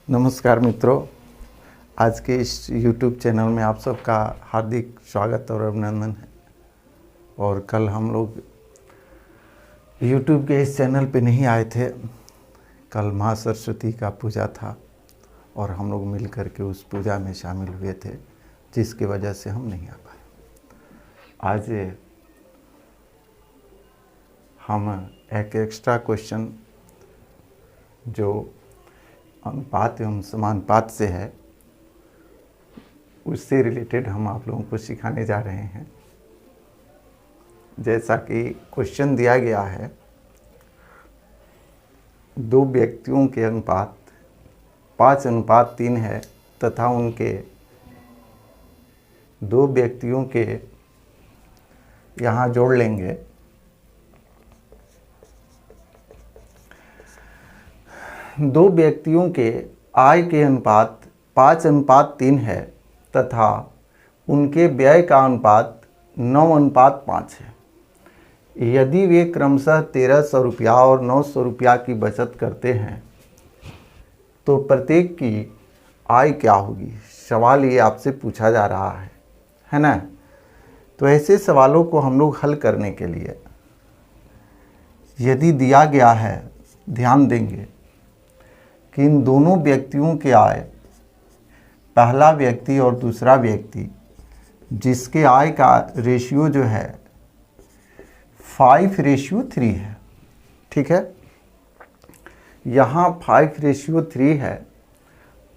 नमस्कार मित्रों, आज के इस YouTube चैनल में आप सबका हार्दिक स्वागत और अभिनंदन है। और कल हम लोग YouTube के इस चैनल पे नहीं आए थे। कल माँ सरस्वती का पूजा था और हम लोग मिल कर के उस पूजा में शामिल हुए थे, जिसकी वजह से हम नहीं आ पाए। आज हम एक एक्स्ट्रा क्वेश्चन जो अनुपात एवं समानुपात से है, उससे रिलेटेड हम आप लोगों को सिखाने जा रहे हैं। जैसा कि क्वेश्चन दिया गया है, दो व्यक्तियों के अनुपात 5:3 है तथा उनके दो व्यक्तियों के यहाँ जोड़ लेंगे। दो व्यक्तियों के आय के अनुपात 5:3 है तथा उनके व्यय का अनुपात 9:5 है। यदि वे क्रमशः 1300 रुपया और 900 रुपया की बचत करते हैं तो प्रत्येक की आय क्या होगी? सवाल ये आपसे पूछा जा रहा है ना। तो ऐसे सवालों को हम लोग हल करने के लिए यदि दिया गया है, ध्यान देंगे कि इन दोनों व्यक्तियों के आय, पहला व्यक्ति और दूसरा व्यक्ति, जिसके आय का रेशियो जो है 5:3 है, ठीक है। यहाँ 5:3 है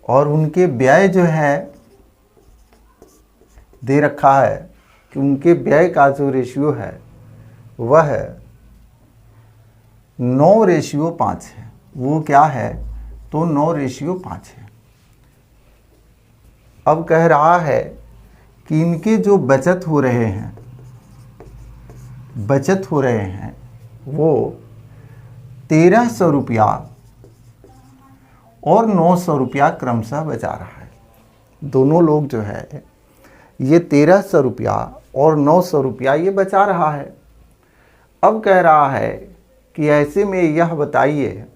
और उनके व्यय जो है दे रखा है कि उनके व्यय का जो रेशियो है वह 9:5 है। वो क्या है? तो 9:5 है। अब कह रहा है कि इनके जो बचत हो रहे हैं वो 1300 रुपया और 900 रुपया क्रमशः बचा रहा है। दोनों लोग जो है ये 1300 रुपया और 900 रुपया ये बचा रहा है। अब कह रहा है कि ऐसे में यह बताइए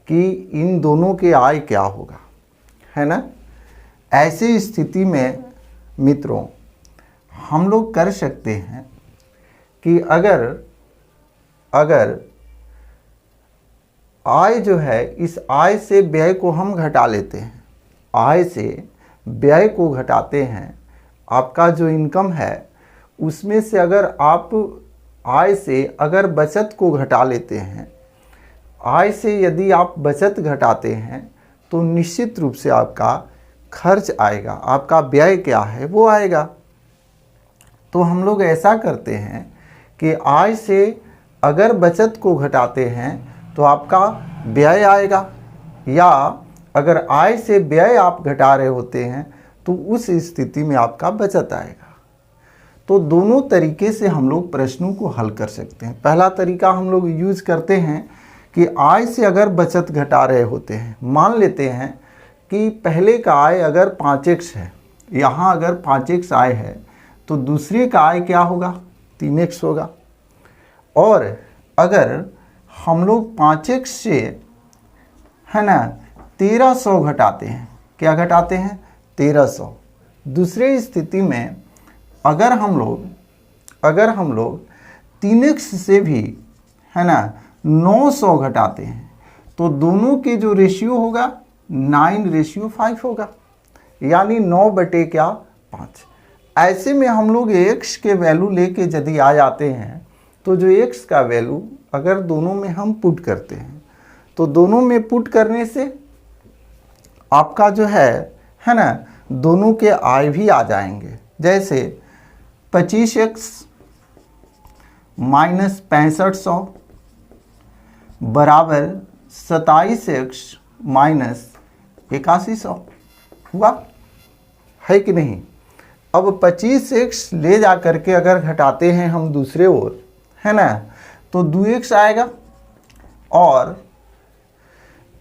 कि इन दोनों के आय क्या होगा, है ना। ऐसी स्थिति में मित्रों हम लोग कर सकते हैं कि अगर आय जो है, इस आय से व्यय को हम घटा लेते हैं, आय से व्यय को घटाते हैं। आपका जो इनकम है उसमें से अगर आप आय से अगर बचत को घटा लेते हैं, आय से यदि आप बचत घटाते हैं तो निश्चित रूप से आपका खर्च आएगा, आपका व्यय क्या है वो आएगा। तो हम लोग ऐसा करते हैं कि आय से अगर बचत को घटाते हैं तो आपका व्यय आएगा, या अगर आय से व्यय आप घटा रहे होते हैं तो उस स्थिति में आपका बचत आएगा। तो दोनों तरीके से हम लोग प्रश्नों को हल कर सकते हैं। पहला तरीका हम लोग यूज करते हैं कि आय से अगर बचत घटा रहे होते हैं, मान लेते हैं कि पहले का आय अगर 5x है, यहाँ अगर 5x आय है तो दूसरे का आय क्या होगा? 3x होगा। और अगर हम लोग 5x से, है ना, 1300 घटाते हैं, क्या घटाते हैं? 1300। दूसरे स्थिति में अगर हम लोग 3x से भी, है ना, 900 घटाते हैं तो दोनों के जो रेशियो होगा 9:5 होगा, यानी 9/5। ऐसे में हम लोग x के वैल्यू लेके यदि आ जाते हैं तो जो x का वैल्यू अगर दोनों में हम पुट करते हैं तो दोनों में पुट करने से आपका जो है ना, दोनों के आय भी आ जाएंगे। जैसे 25x माइनस 6500 बराबर 27x माइनस 8100 हुआ, है कि नहीं। अब 25x ले जा करके अगर घटाते हैं हम दूसरे ओर, है ना, तो 2x आएगा। और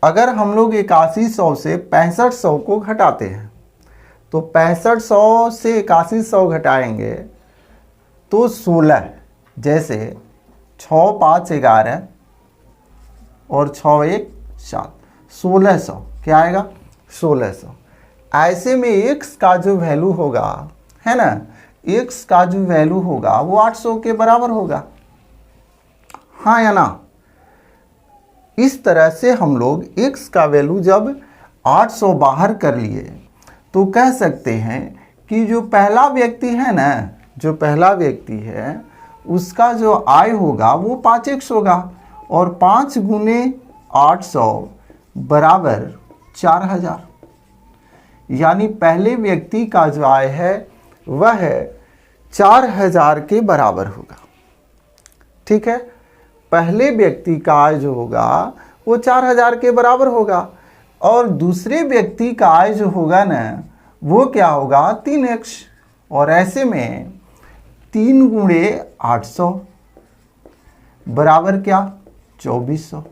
अगर हम लोग 8100 से 6500 को घटाते हैं तो 6500 से 8100 घटाएंगे तो 16, जैसे 6 5 11 और 6 1 7, 1600, क्या आएगा 1600। ऐसे में x का जो वैल्यू होगा, है ना, x का जो वैल्यू होगा वो 800 के बराबर होगा, हाँ या ना। इस तरह से हम लोग x का वैल्यू जब 800 बाहर कर लिए तो कह सकते हैं कि जो पहला व्यक्ति है ना, जो पहला व्यक्ति है उसका जो आय होगा वो 5x होगा, और 5 गुने 800 बराबर 4000, यानी पहले व्यक्ति का जो आय है वह 4000 के बराबर होगा। ठीक है, पहले व्यक्ति का आय जो होगा वो 4000 के बराबर होगा, और दूसरे व्यक्ति का आय जो होगा ना वो क्या होगा 3x, और ऐसे में 3 गुणे 800 बराबर क्या 2400,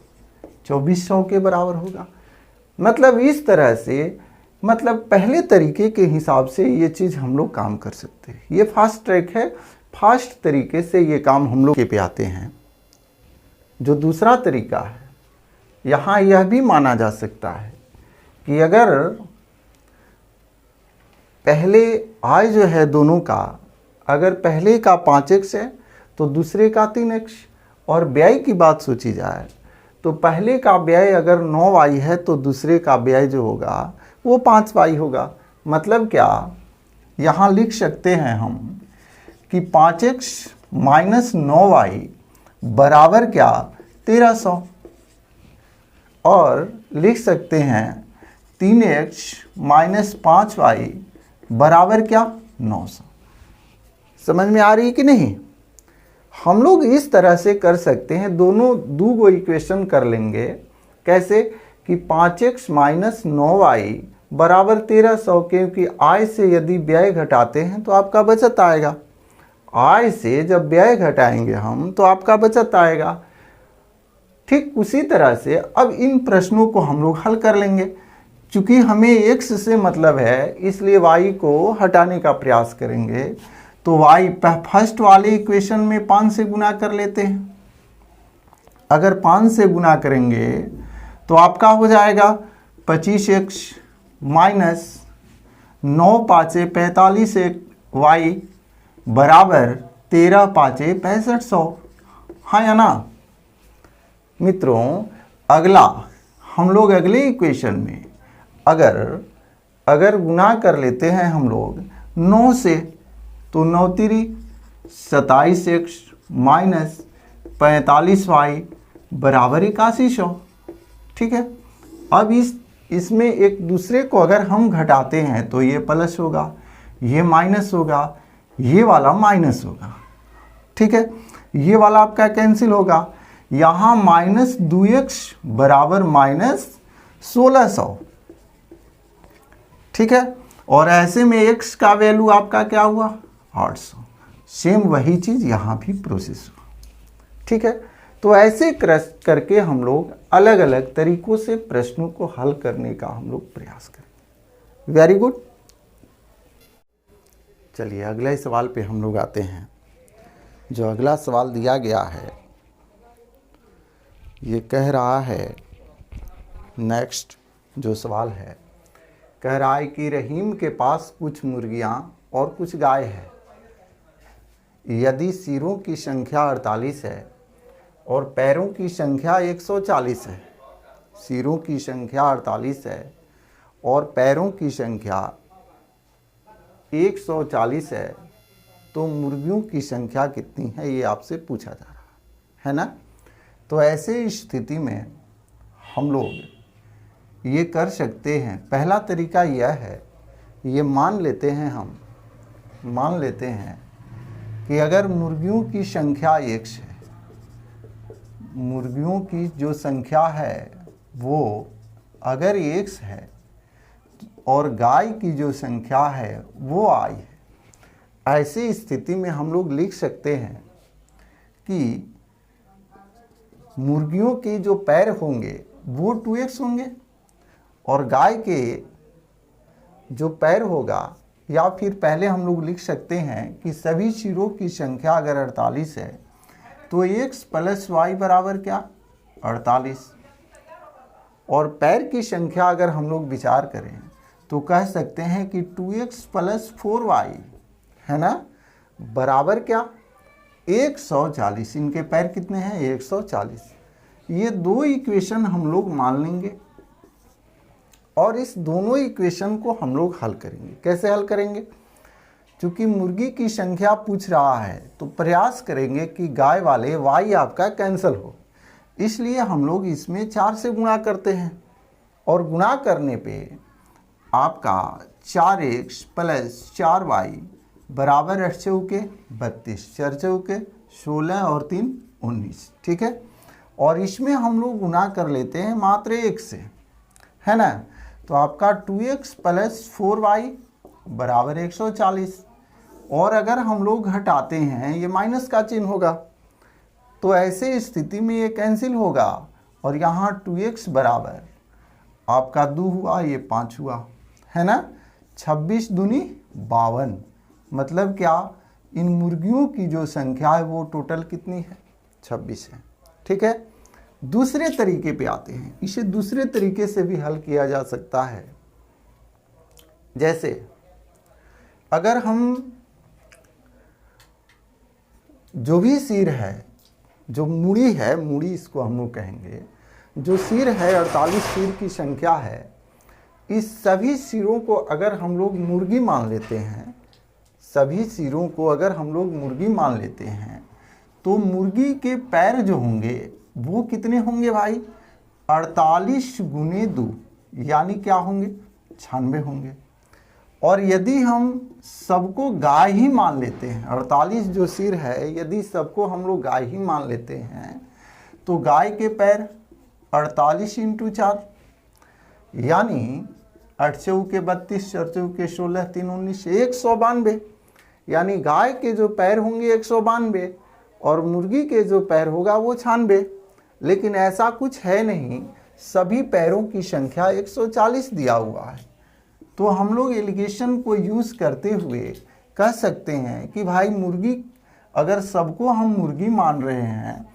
2400 के बराबर होगा। मतलब इस तरह से, मतलब पहले तरीके के हिसाब से ये चीज़ हम लोग काम कर सकते हैं। ये फास्ट ट्रैक है, फास्ट तरीके से ये काम हम लोग पे आते हैं। जो दूसरा तरीका है, यहाँ यह भी माना जा सकता है कि अगर पहले आय जो है दोनों का, अगर पहले का 5x है तो दूसरे का 3x, और व्यय की बात सोची जाए तो पहले का व्यय अगर 9y है तो दूसरे का व्यय जो होगा वो 5y होगा। मतलब क्या, यहाँ लिख सकते हैं हम कि 5x माइनस 9y बराबर क्या 1300, और लिख सकते हैं 3x माइनस 5y बराबर क्या 900। समझ में आ रही है कि नहीं? हम लोग इस तरह से कर सकते हैं, दोनों दो इक्वेशन कर लेंगे। कैसे कि 5x माइनस 9y बराबर 1300, क्योंकि आय से यदि व्यय घटाते हैं तो आपका बचत आएगा। आय से जब व्यय घटाएंगे हम तो आपका बचत आएगा। ठीक उसी तरह से अब इन प्रश्नों को हम लोग हल कर लेंगे। चूँकि हमें x से मतलब है इसलिए y को हटाने का प्रयास करेंगे। तो y फर्स्ट वाले इक्वेशन में 5 से गुना कर लेते हैं। अगर 5 से गुना करेंगे तो आपका हो जाएगा 25x माइनस 9 पाँचे 45 y बराबर 13 पाँचे 6500, हाँ या ना मित्रों। अगला हम लोग अगले इक्वेशन में अगर गुना कर लेते हैं हम लोग 9 से, तो 9 तिरी 27x माइनस 45y बराबर 8100। ठीक है, अब इसमें एक दूसरे को अगर हम घटाते हैं तो ये प्लस होगा, ये माइनस होगा, ये वाला माइनस होगा। ठीक है, ये वाला आपका कैंसिल होगा। यहाँ माइनस 2x बराबर माइनस 1600। ठीक है, और ऐसे में x का वैल्यू आपका क्या हुआ 800। सेम वही चीज़ यहाँ भी प्रोसेस हुआ। ठीक है, तो ऐसे करके हम लोग अलग अलग तरीकों से प्रश्नों को हल करने का हम लोग प्रयास करें। Very good. चलिए अगले सवाल पे हम लोग आते हैं। जो अगला सवाल दिया गया है ये कह रहा है, नेक्स्ट जो सवाल है कह रहा है कि रहीम के पास कुछ मुर्गियां और कुछ गाय है। यदि सिरों की संख्या 48 है और पैरों की संख्या 140 है, सिरों की संख्या 48 है और पैरों की संख्या 140 है, तो मुर्गियों की संख्या कितनी है ये आपसे पूछा जा रहा है ना। तो ऐसे स्थिति में हम लोग ये कर सकते हैं। पहला तरीका यह है, ये मान लेते हैं कि अगर मुर्गियों की संख्या x है, मुर्गियों की जो संख्या है वो अगर x है और गाय की जो संख्या है वो i है, ऐसी स्थिति में हम लोग लिख सकते हैं कि मुर्गियों के जो पैर होंगे वो 2x होंगे और गाय के जो पैर होगा, या फिर पहले हम लोग लिख सकते हैं कि सभी सिरों की संख्या अगर 48 है तो x प्लस y बराबर क्या 48। और पैर की संख्या अगर हम लोग विचार करें तो कह सकते हैं कि 2x + 4y है ना, बराबर क्या 140। इनके पैर कितने हैं 140। ये दो इक्वेशन हम लोग मान लेंगे और इस दोनों इक्वेशन को हम लोग हल करेंगे। कैसे हल करेंगे? चूंकि मुर्गी की संख्या पूछ रहा है तो प्रयास करेंगे कि गाय वाले y आपका कैंसिल हो, इसलिए हम लोग इसमें 4 से गुणा करते हैं और गुणा करने पे आपका 4x + 4y बराबर 8 चौके 32, 4 चौके 16 और 3 19। ठीक है, और इसमें हम लोग गुणा कर लेते हैं मात्र 1 से, है ना। तो आपका 2x + 4y बराबर 140। और अगर हम लोग घटाते हैं ये माइनस का चिन्ह होगा, तो ऐसे स्थिति में ये कैंसिल होगा और यहाँ 2x बराबर आपका 2 हुआ, ये 5 हुआ, है ना। 26 दूनी 52। मतलब क्या, इन मुर्गियों की जो संख्या है वो टोटल कितनी है 26 है। ठीक है, दूसरे तरीके पे आते हैं। इसे दूसरे तरीके से भी हल किया जा सकता है। जैसे अगर हम जो भी सिर है, जो मूड़ी है, मूड़ी इसको हम लोग कहेंगे, जो सिर है 48 सिर की संख्या है, इस सभी सिरों को अगर हम लोग मुर्गी मान लेते हैं, सभी सिरों को अगर हम लोग मुर्गी मान लेते हैं तो मुर्गी के पैर जो होंगे वो कितने होंगे भाई 48 × 2 यानी क्या होंगे 96 होंगे। और यदि हम सबको गाय ही मान लेते हैं, 48 जो सिर है यदि सबको हम लोग गाय ही मान लेते हैं तो गाय के पैर 48 × 4 यानी 8 चौके 32, 4 चौके 16, 3 19, 192। यानी गाय के जो पैर होंगे 192 और मुर्गी के जो पैर होगा वो 96। लेकिन ऐसा कुछ है नहीं, सभी पैरों की संख्या 140 दिया हुआ है। तो हम लोग एलिगेशन को यूज़ करते हुए कह सकते हैं कि भाई मुर्गी, अगर सबको हम मुर्गी मान रहे हैं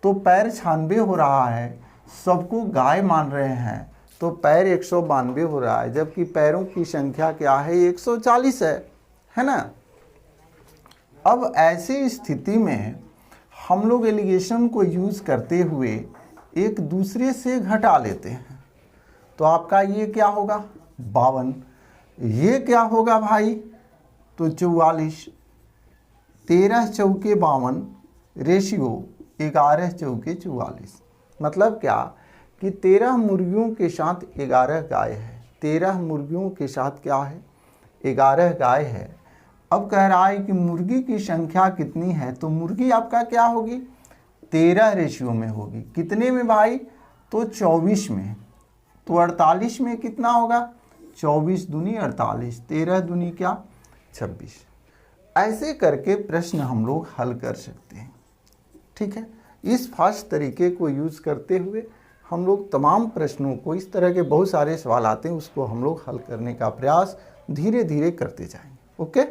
तो पैर 96 हो रहा है, सबको गाय मान रहे हैं तो पैर 192 हो रहा है, जबकि पैरों की संख्या क्या है 140 है ना। अब ऐसी स्थिति में हम लोग एलिगेशन को यूज़ करते हुए एक दूसरे से घटा लेते हैं। तो आपका ये क्या होगा 52, ये क्या होगा भाई तो 44, 13 चौके 52 रेशियो 11 चौके 44। मतलब क्या कि 13 मुर्गियों के साथ 11 गाय है, 13 मुर्गियों के साथ क्या है 11 गाय है। अब कह रहा है कि मुर्गी की संख्या कितनी है, तो मुर्गी आपका क्या होगी 13 रेशियो में होगी। कितने में भाई तो 24 में। तो 48 में कितना होगा 24 दूनी 48, 13 दूनी क्या 26। ऐसे करके प्रश्न हम लोग हल कर सकते हैं। ठीक है, इस फास्ट तरीके को यूज़ करते हुए हम लोग तमाम प्रश्नों को, इस तरह के बहुत सारे सवाल आते हैं उसको हम लोग हल करने का प्रयास धीरे धीरे करते जाएंगे। ओके।